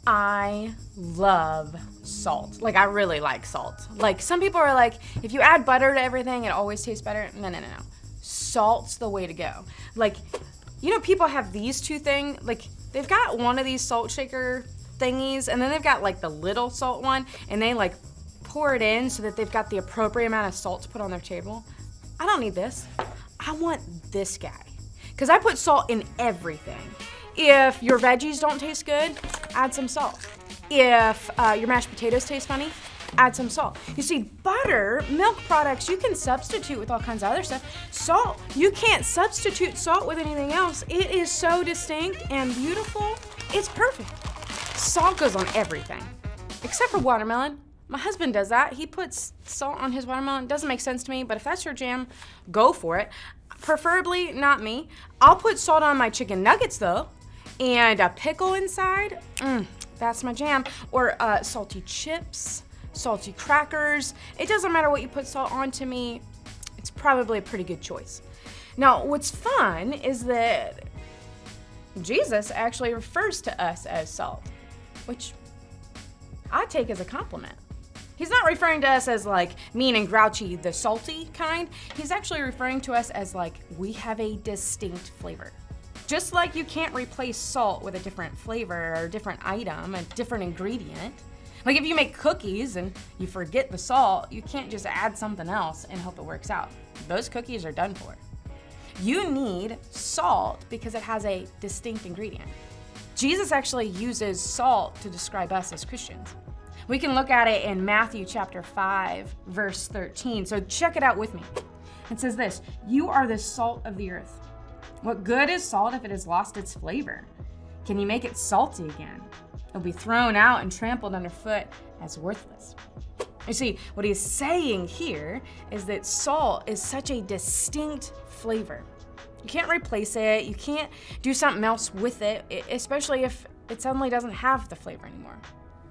I love salt. Like, I really like salt. Like, some people are like, if you add butter to everything, it always tastes better. No. Salt's the way to go. Like, people have these two things. Like, they've got one of these salt shaker thingies, and then they've got, like, the little salt one, and they, like, pour it in so that they've got the appropriate amount of salt to put on their table. I don't need this. I want this guy. Because I put salt in everything. If your veggies don't taste good, add some salt. If your mashed potatoes taste funny, add some salt. You see, butter, milk products, you can substitute with all kinds of other stuff. Salt, you can't substitute salt with anything else. It is so distinct and beautiful. It's perfect. Salt goes on everything, except for watermelon. My husband does that. He puts salt on his watermelon. It doesn't make sense to me, but if that's your jam, go for it. Preferably not me. I'll put salt on my chicken nuggets though, and a pickle inside. That's my jam. Or salty chips, salty crackers. It doesn't matter what you put salt on, to me, it's probably a pretty good choice. Now, what's fun is that Jesus actually refers to us as salt, which I take as a compliment. He's not referring to us as like mean and grouchy, the salty kind. He's actually referring to us as like we have a distinct flavor. Just like you can't replace salt with a different flavor or a different item, a different ingredient. Like if you make cookies and you forget the salt, you can't just add something else and hope it works out. Those cookies are done for. You need salt because it has a distinct ingredient. Jesus actually uses salt to describe us as Christians. We can look at it in Matthew chapter 5, verse 13. So check it out with me. It says this, "You are the salt of the earth. What good is salt if it has lost its flavor? Can you make it salty again? It'll be thrown out and trampled underfoot as worthless." You see, what he's saying here is that salt is such a distinct flavor. You can't replace it. You can't do something else with it, especially if it suddenly doesn't have the flavor anymore.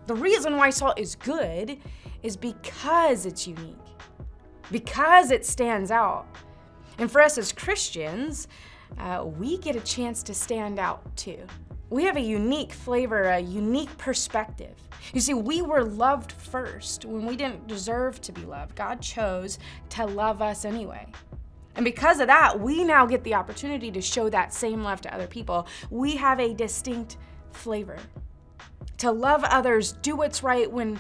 The reason why salt is good is because it's unique, because it stands out. And for us as Christians, we get a chance to stand out too. We have a unique flavor, a unique perspective. You see, we were loved first when we didn't deserve to be loved. God chose to love us anyway. And because of that, we now get the opportunity to show that same love to other people. We have a distinct flavor. To love others, do what's right when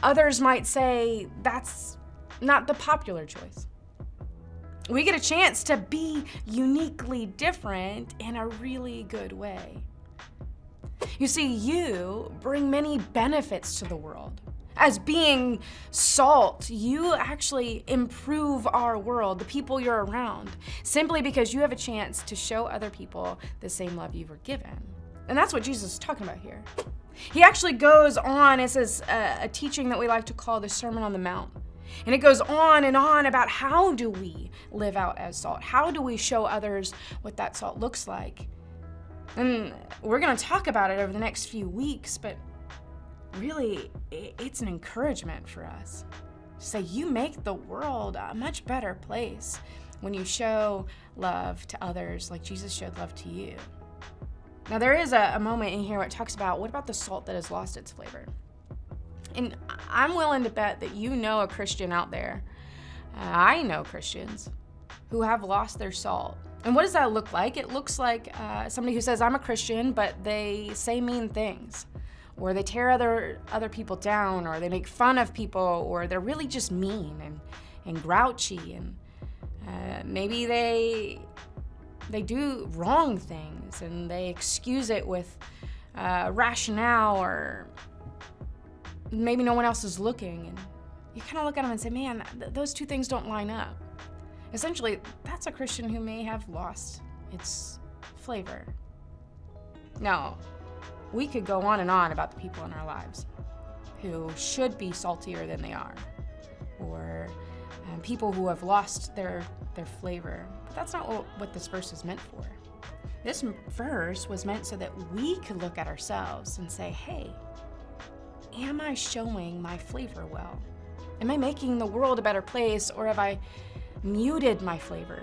others might say that's not the popular choice. We get a chance to be uniquely different in a really good way. You see, you bring many benefits to the world. As being salt, you actually improve our world, the people you're around, simply because you have a chance to show other people the same love you were given. And that's what Jesus is talking about here. He actually goes on, it says a teaching that we like to call the Sermon on the Mount. And it goes on and on about how do we live out as salt? How do we show others what that salt looks like? And we're going to talk about it over the next few weeks, but really, it's an encouragement for us. Say, you make the world a much better place when you show love to others like Jesus showed love to you. Now, there is a moment in here where it talks about, what about the salt that has lost its flavor? And I'm willing to bet that you know a Christian out there. I know Christians who have lost their salt. And what does that look like? It looks like somebody who says, I'm a Christian, but they say mean things, or they tear other people down, or they make fun of people, or they're really just mean and grouchy, and maybe they do wrong things and they excuse it with rationale, or maybe no one else is looking, and you kind of look at them and say, man, those two things don't line up. Essentially, that's a Christian who may have lost its flavor. Now, we could go on and on about the people in our lives who should be saltier than they are, or people who have lost their flavor. But that's not what this verse is meant for. This verse was meant so that we could look at ourselves and say, hey, am I showing my flavor well? Am I making the world a better place, or have I muted my flavor?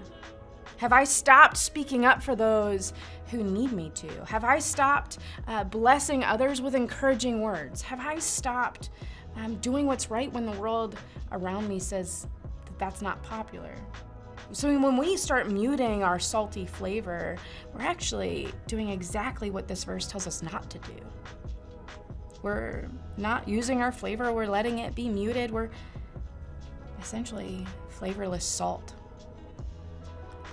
Have I stopped speaking up for those who need me to? Have I stopped blessing others with encouraging words? Have I stopped doing what's right when the world around me says that that's not popular? So when we start muting our salty flavor, we're actually doing exactly what this verse tells us not to do. We're not using our flavor, we're letting it be muted. We're essentially flavorless salt.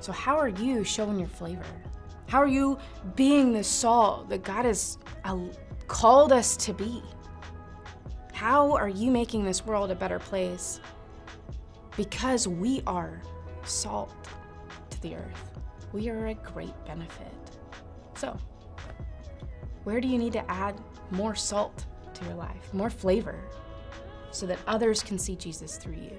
So how are you showing your flavor? How are you being the salt that God has called us to be? How are you making this world a better place? Because we are salt to the earth. We are a great benefit. So, where do you need to add more salt to your life, more flavor, so that others can see Jesus through you?